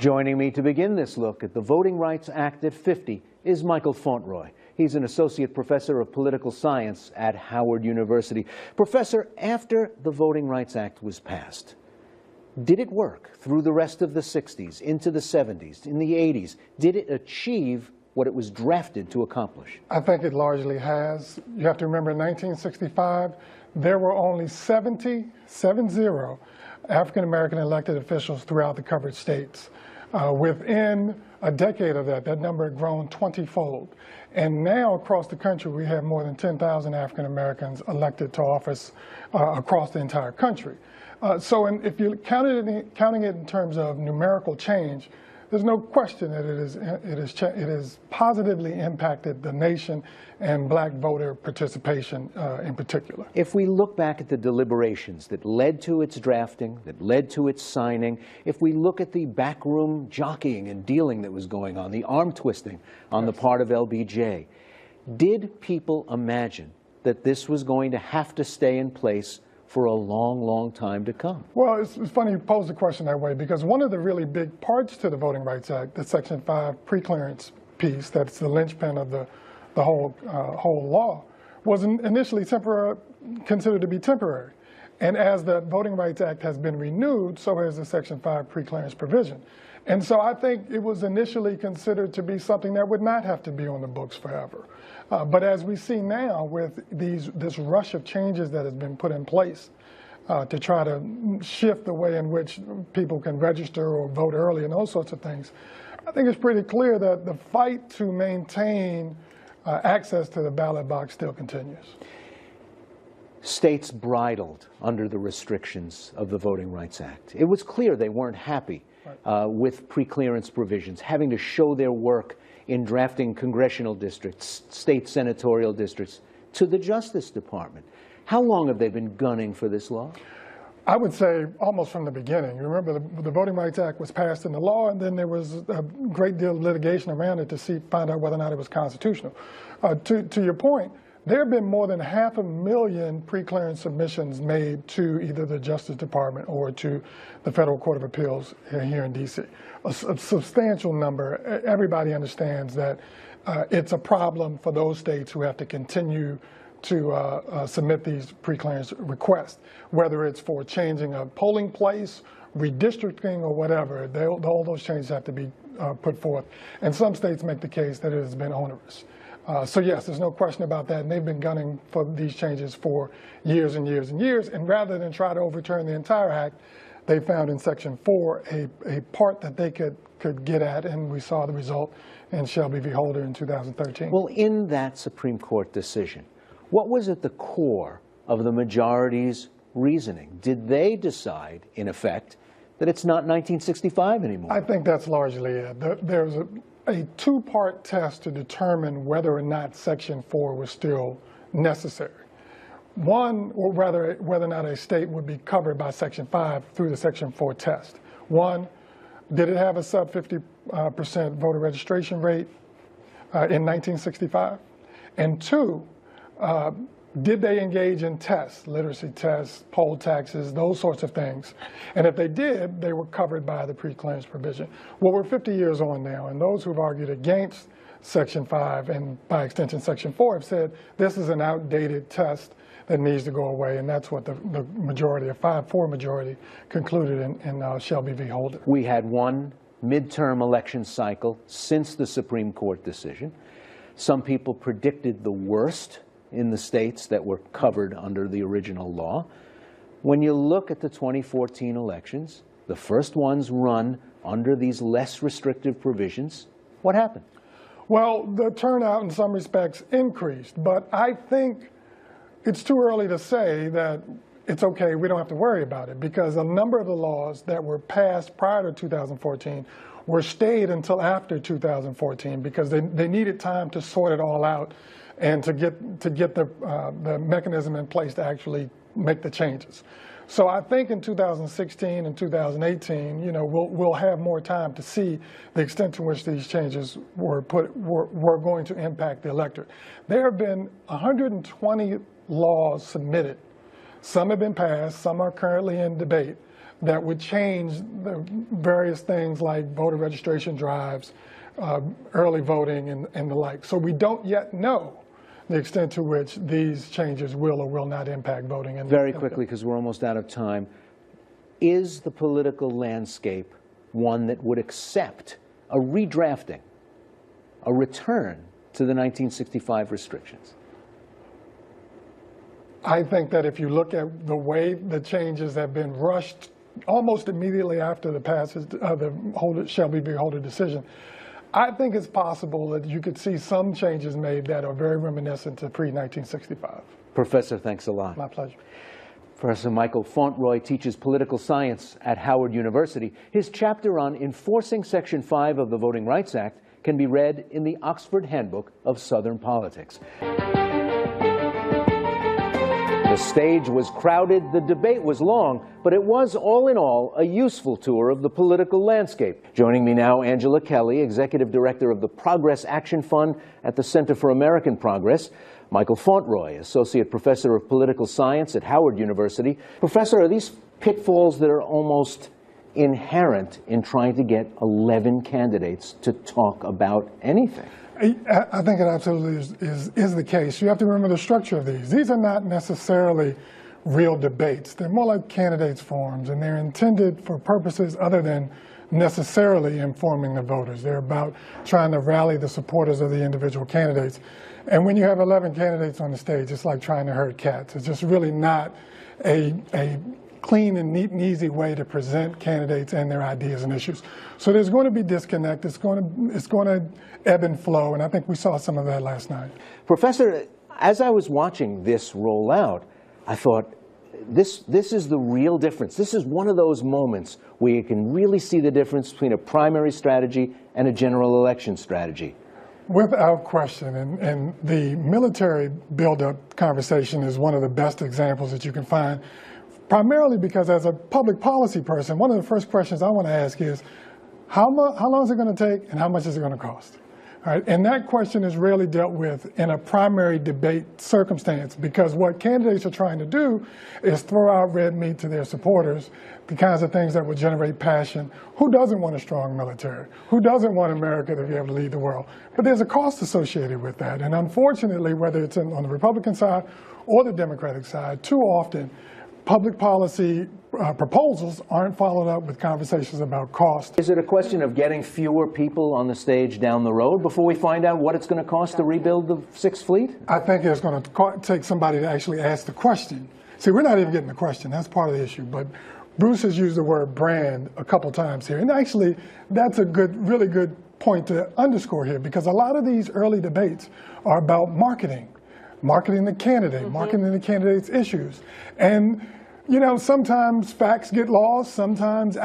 Joining me to begin this look at the Voting Rights Act at 50 is Michael Fauntroy. He's an associate professor of political science at Howard University. Professor, after the Voting Rights Act was passed, did it work through the rest of the 60s, into the 70s, in the 80s? Did it achieve what it was drafted to accomplish? I think it largely has. You have to remember in 1965, there were only 70 African-American elected officials throughout the covered states. Within a decade of that, that number had grown 20-fold. And now across the country, we have more than 10,000 African-Americans elected to office across the entire country. If you're counting it in terms of numerical change, there's no question that it has positively impacted the nation and black voter participation in particular. If we look back at the deliberations that led to its drafting, that led to its signing, if we look at the backroom jockeying and dealing that was going on, the arm twisting on the part of LBJ, did people imagine that this was going to have to stay in place for a long, long time to come? Well, it's funny you pose the question that way, because one of the really big parts to the Voting Rights Act, the Section 5 preclearance piece, that's the linchpin of the whole law, was initially considered to be temporary. And as the Voting Rights Act has been renewed, so has the Section 5 preclearance provision. And so I think it was initially considered to be something that would not have to be on the books forever. But as we see now with this rush of changes that has been put in place to try to shift the way in which people can register or vote early and those sorts of things, I think it's pretty clear that the fight to maintain access to the ballot box still continues. States bridled under the restrictions of the Voting Rights Act. It was clear they weren't happy with preclearance provisions, having to show their work in drafting congressional districts, state senatorial districts, to the Justice Department. How long have they been gunning for this law? I would say almost from the beginning. You remember the Voting Rights Act was passed into law, and then there was a great deal of litigation around it to find out whether or not it was constitutional. To your point, there have been more than 500,000 preclearance submissions made to either the Justice Department or to the Federal Court of Appeals here in D.C. A substantial number. Everybody understands that it's a problem for those states who have to continue to submit these preclearance requests, whether it's for changing a polling place, redistricting, or whatever. All those changes have to be put forth. And some states make the case that it has been onerous. So yes, there's no question about that, and they've been gunning for these changes for years and years and years, and rather than try to overturn the entire act, they found in Section 4 a part that they could get at, and we saw the result in Shelby v. Holder in 2013. Well, in that Supreme Court decision, what was at the core of the majority's reasoning? Did they decide, in effect, that it's not 1965 anymore? I think that's largely it. There's a two-part test to determine whether or not Section 4 was still necessary. One, or rather whether or not a state would be covered by Section 5 through the Section 4 test. One, did it have a sub 50% voter registration rate in 1965? And two, did they engage in tests, literacy tests, poll taxes, those sorts of things? And if they did, they were covered by the preclearance provision. Well, we're 50 years on now, and those who've argued against Section 5 and by extension Section 4 have said this is an outdated test that needs to go away, and that's what the majority, a 5-4 majority, concluded in Shelby v. Holder. We had one midterm election cycle since the Supreme Court decision. Some people predicted the worst in the states that were covered under the original law. When you look at the 2014 elections, the first ones run under these less restrictive provisions, what happened? Well, the turnout in some respects increased, but I think it's too early to say that it's okay, we don't have to worry about it, because a number of the laws that were passed prior to 2014 were stayed until after 2014 because they needed time to sort it all out and to get the mechanism in place to actually make the changes. So I think in 2016 and 2018, we'll have more time to see the extent to which these changes were going to impact the electorate. There have been 120 laws submitted. Some have been passed, some are currently in debate. that would change the various things like voter registration drives, early voting, and the like. So we don't yet know the extent to which these changes will or will not impact voting. And very quickly, because we're almost out of time, is the political landscape one that would accept a redrafting, a return to the 1965 restrictions? I think that if you look at the way the changes have been rushed almost immediately after the passage of the Shelby v. Holder decision, I think it's possible that you could see some changes made that are very reminiscent to pre-1965. Professor, thanks a lot. My pleasure. Professor Michael Fauntroy teaches political science at Howard University. His chapter on enforcing Section 5 of the Voting Rights Act can be read in the Oxford Handbook of Southern Politics. The stage was crowded, the debate was long, but it was, all in all, a useful tour of the political landscape. Joining me now, Angela Kelly, Executive Director of the Progress Action Fund at the Center for American Progress, Michael Fauntroy, Associate Professor of Political Science at Howard University. Professor, are these pitfalls that are almost inherent in trying to get 11 candidates to talk about anything? I think it absolutely is the case. You have to remember the structure of these. These are not necessarily real debates. They're more like candidates forums, and they're intended for purposes other than necessarily informing the voters. They're about trying to rally the supporters of the individual candidates. And when you have 11 candidates on the stage, it's like trying to herd cats. It's just really not a clean and neat and easy way to present candidates and their ideas and issues. So there's going to be disconnect. It's going to ebb and flow, and I think we saw some of that last night. Professor, as I was watching this roll out, I thought, this is the real difference. This is one of those moments where you can really see the difference between a primary strategy and a general election strategy. Without question, and the military buildup conversation is one of the best examples that you can find, primarily because as a public policy person, one of the first questions I want to ask is, how long is it going to take and how much is it going to cost? All right, and that question is rarely dealt with in a primary debate circumstance, because what candidates are trying to do is throw out red meat to their supporters, the kinds of things that would generate passion. Who doesn't want a strong military? Who doesn't want America to be able to lead the world? But there's a cost associated with that, and unfortunately, whether it's on the Republican side or the Democratic side, too often public policy proposals aren't followed up with conversations about cost. Is it a question of getting fewer people on the stage down the road before we find out what it's going to cost to rebuild the Sixth Fleet? I think it's going to take somebody to actually ask the question. See, we're not even getting the question. That's part of the issue. But Bruce has used the word brand a couple times here. And actually, that's a really good point to underscore here, because a lot of these early debates are about marketing the candidate, marketing the candidate's issues. And, you know, sometimes facts get lost, sometimes the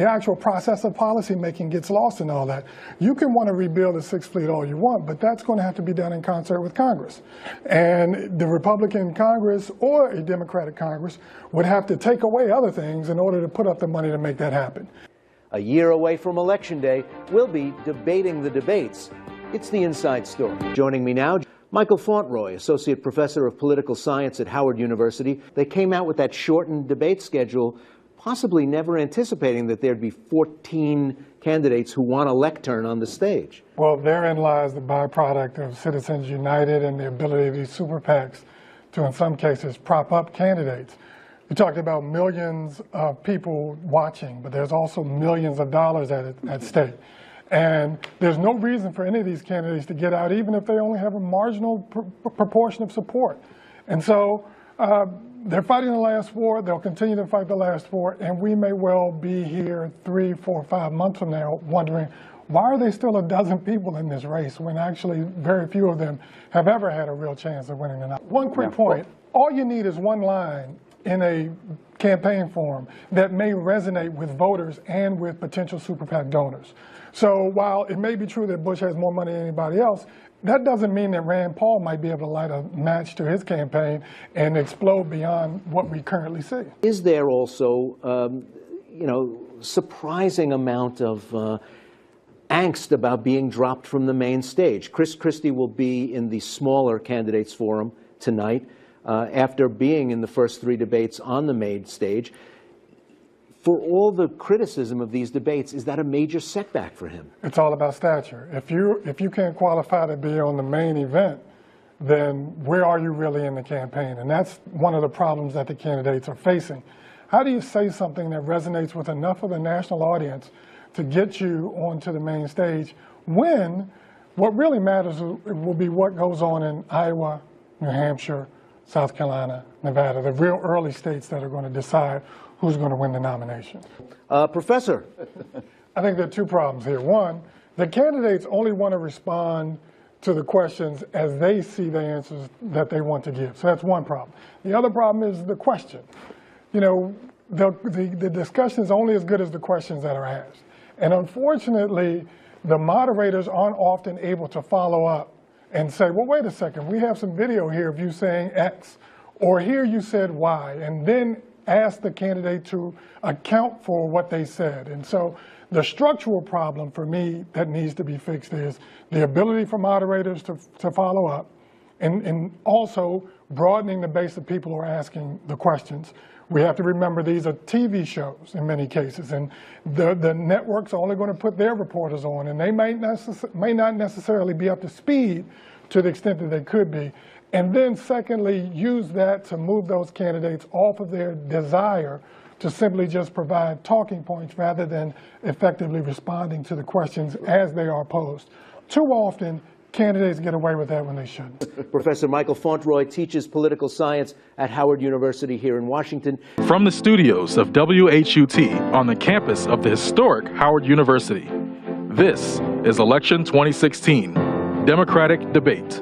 actual process of policy making gets lost in all that. You can want to rebuild the Sixth Fleet all you want, but that's going to have to be done in concert with Congress. And the Republican Congress or a Democratic Congress would have to take away other things in order to put up the money to make that happen. A year away from Election Day, we'll be debating the debates. It's the Inside Story. Joining me now, Michael Fauntroy, Associate Professor of Political Science at Howard University. They came out with that shortened debate schedule, possibly never anticipating that there'd be 14 candidates who want a lectern on the stage. Well, therein lies the byproduct of Citizens United and the ability of these super PACs to, in some cases, prop up candidates. You talked about millions of people watching, but there's also millions of dollars at stake. And there's no reason for any of these candidates to get out, even if they only have a marginal proportion of support. And so they're fighting the last war. They'll continue to fight the last war. And we may well be here 3, 4, 5 months from now wondering, why are there still a dozen people in this race when actually very few of them have ever had a real chance of winning an election? One quick point. All you need is one line in a campaign forum that may resonate with voters and with potential super PAC donors. So while it may be true that Bush has more money than anybody else, that doesn't mean that Rand Paul might be able to light a match to his campaign and explode beyond what we currently see. Is there also, surprising amount of angst about being dropped from the main stage? Chris Christie will be in the smaller candidates forum tonight after being in the first 3 debates on the main stage. for all the criticism of these debates, is that a major setback for him? It's all about stature. If you can't qualify to be on the main event, then where are you really in the campaign? And that's one of the problems that the candidates are facing. How do you say something that resonates with enough of the national audience to get you onto the main stage when what really matters will be what goes on in Iowa, New Hampshire, South Carolina, Nevada, the real early states that are going to decide who's going to win the nomination. Professor. I think there are two problems here. One, the candidates only want to respond to the questions as they see the answers that they want to give. So that's one problem. The other problem is the question. You know, the discussion is only as good as the questions that are asked. And unfortunately, the moderators aren't often able to follow up and say, well, wait a second, we have some video here of you saying X, or here you said Y, and then ask the candidate to account for what they said. And so the structural problem for me that needs to be fixed is the ability for moderators to follow up, and also broadening the base of people who are asking the questions. We have to remember these are TV shows in many cases, and the networks are only going to put their reporters on, and they may not necessarily be up to speed to the extent that they could be. And then secondly, use that to move those candidates off of their desire to simply just provide talking points rather than effectively responding to the questions as they are posed. Too often, candidates get away with that when they shouldn't. Professor Michael Fauntroy teaches political science at Howard University here in Washington. From the studios of WHUT on the campus of the historic Howard University, this is Election 2016, Democratic Debate.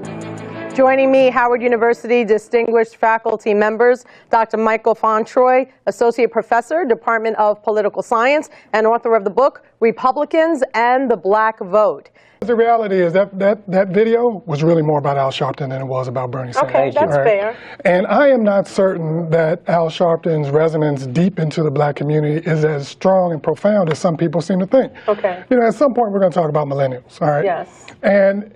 Joining me, Howard University distinguished faculty members, Dr. Michael Fauntroy, Associate Professor, Department of Political Science, and author of the book, Republicans and the Black Vote. The reality is that video was really more about Al Sharpton than it was about Bernie Sanders. Okay, that's fair. And I am not certain that Al Sharpton's resonance deep into the black community is as strong and profound as some people seem to think. Okay. You know, at some point we're going to talk about millennials, all right? Yes. And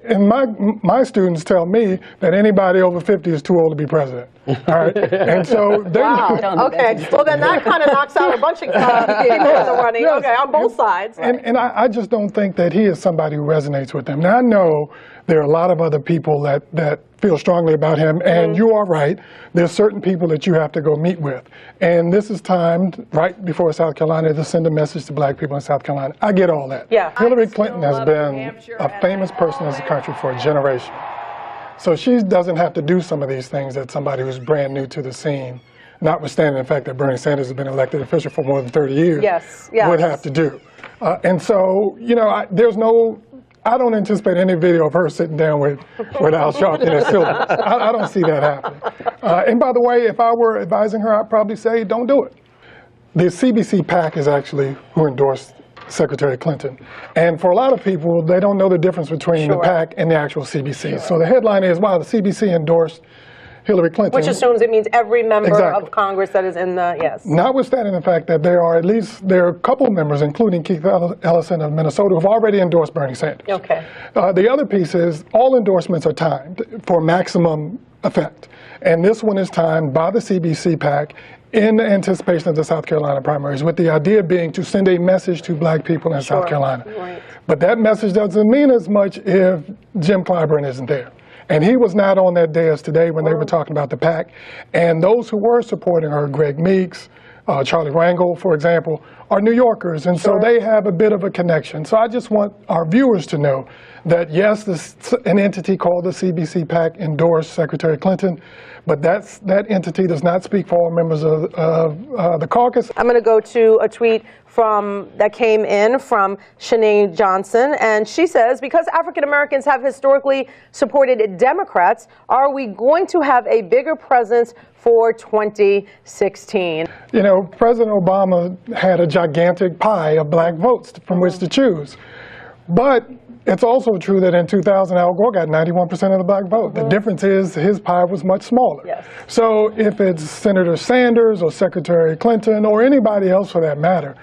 my students tell me that anybody over 50 is too old to be president, all right? And so they... Wow, okay. Well, then that kind of knocks out a bunch of people that are running, Yes. okay, on both sides. And I just don't think that he is somebody who resonates with them. Now, I know there are a lot of other people that feel strongly about him, and you are right. There's certain people that you have to go meet with. And this is timed right before South Carolina to send a message to black people in South Carolina. I get all that. Yeah. Hillary Clinton has been a famous person in this country for a generation. So she doesn't have to do some of these things that somebody who's brand new to the scene, notwithstanding the fact that Bernie Sanders has been elected official for more than 30 years, would have to do. And so, you know, I don't anticipate any video of her sitting down with Al Sharpton and Sylvan. I don't see that happening. And by the way, if I were advising her, I'd probably say, don't do it. The CBC PAC is actually who endorsed Secretary Clinton. And for a lot of people, they don't know the difference between the PAC and the actual CBC. So the headline is, wow, the CBC endorsed Hillary Clinton. Which assumes it means every member of Congress that is in the, yes. Notwithstanding the fact that there are a couple members, including Keith Ellison of Minnesota, who have already endorsed Bernie Sanders. Okay. The other piece is all endorsements are timed for maximum effect. And this one is timed by the CBC PAC in anticipation of the South Carolina primaries, with the idea being to send a message to black people in South Carolina. Right. But that message doesn't mean as much if Jim Clyburn isn't there. And he was not on that dais today when they were talking about the PAC. And those who were supporting her, Greg Meeks, Charlie Rangel, for example, are New Yorkers. And so they have a bit of a connection. So I just want our viewers to know that, yes, an entity called the CBC PAC endorsed Secretary Clinton, but that entity does not speak for all members of the caucus. I'm going to go to a tweet that came in from Shanae Johnson, and she says, because African Americans have historically supported Democrats, are we going to have a bigger presence for 2016? You know, President Obama had a gigantic pie of black votes from which to choose. But it's also true that in 2000, Al Gore got 91% of the black vote. The difference is his pie was much smaller. Yes. So if it's Senator Sanders or Secretary Clinton or anybody else for that matter,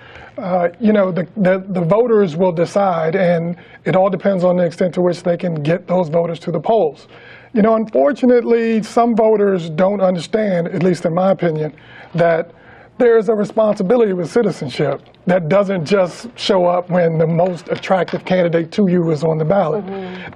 you know, the voters will decide, and it all depends on the extent to which they can get those voters to the polls. You know, unfortunately, some voters don't understand, at least in my opinion, that there's a responsibility with citizenship that doesn't just show up when the most attractive candidate to you is on the ballot.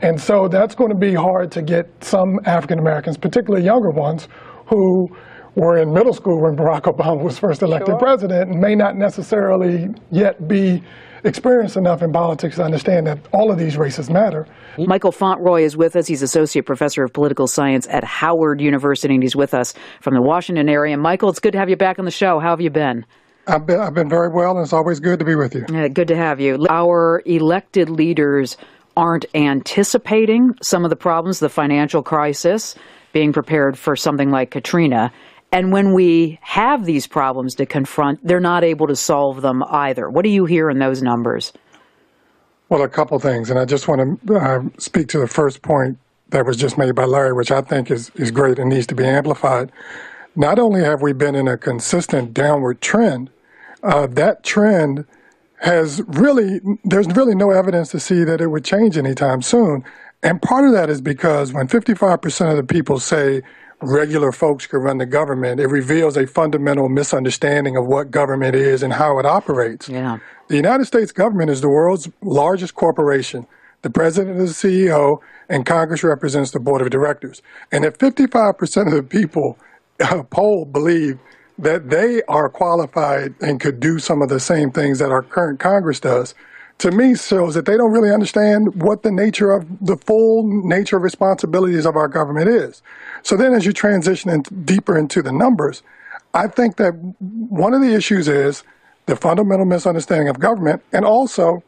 And so that's going to be hard to get some African Americans, particularly younger ones, who were in middle school when Barack Obama was first elected president, and may not necessarily yet be experienced enough in politics to understand that all of these races matter. Michael Fauntroy is with us. He's Associate Professor of Political Science at Howard University, and he's with us from the Washington area. Michael, it's good to have you back on the show. How have you been? I've been very well, and it's always good to be with you. Good to have you. Our elected leaders aren't anticipating some of the problems, the financial crisis, being prepared for something like Katrina. And when we have these problems to confront, they're not able to solve them either. What do you hear in those numbers? Well, a couple things, and I just want to speak to the first point that was just made by Larry, which I think is great and needs to be amplified. Not only have we been in a consistent downward trend, that trend there's really no evidence to see that it would change anytime soon. And part of that is because when 55% of the people say regular folks could run the government, it reveals a fundamental misunderstanding of what government is and how it operates. Yeah. The United States government is the world's largest corporation. The president is the CEO, and Congress represents the board of directors. And if 55% of the people polled believe that they are qualified and could do some of the same things that our current Congress does, to me shows that they don't really understand what the full nature of responsibilities of our government is. So then as you transition deeper into the numbers, I think that one of the issues is the fundamental misunderstanding of government, and also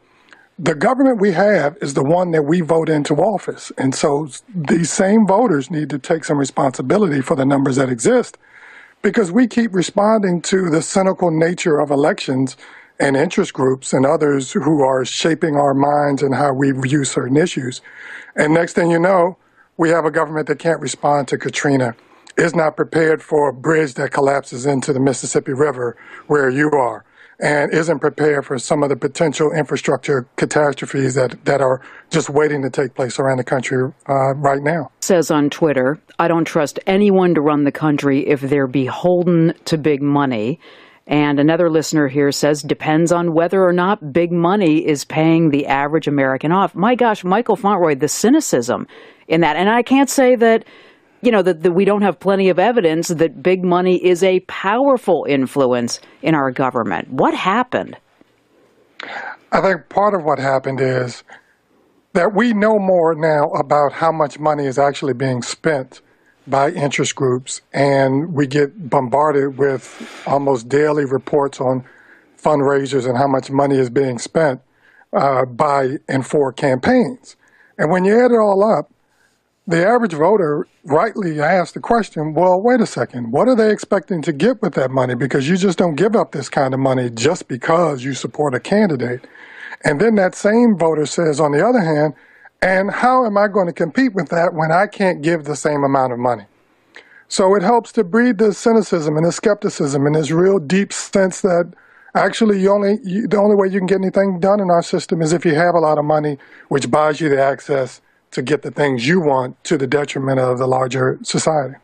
the government we have is the one that we vote into office. And so these same voters need to take some responsibility for the numbers that exist, because we keep responding to the cynical nature of elections and interest groups and others who are shaping our minds and how we view certain issues. And next thing you know, we have a government that can't respond to Katrina, is not prepared for a bridge that collapses into the Mississippi River where you are, and isn't prepared for some of the potential infrastructure catastrophes that are just waiting to take place around the country right now. Says on Twitter, I don't trust anyone to run the country if they're beholden to big money. And another listener here says, depends on whether or not big money is paying the average American off. My gosh, Michael Fauntroy, the cynicism in that. And I can't say that, that we don't have plenty of evidence that big money is a powerful influence in our government. What happened? I think part of what happened is that we know more now about how much money is actually being spent by interest groups, and we get bombarded with almost daily reports on fundraisers and how much money is being spent by and for campaigns. And when you add it all up, the average voter rightly asks the question, well, wait a second, what are they expecting to get with that money? Because you just don't give up this kind of money just because you support a candidate. And then that same voter says, on the other hand, and how am I going to compete with that when I can't give the same amount of money? So it helps to breed this cynicism and this skepticism and this real deep sense that actually the only way you can get anything done in our system is if you have a lot of money, which buys you the access to get the things you want to the detriment of the larger society.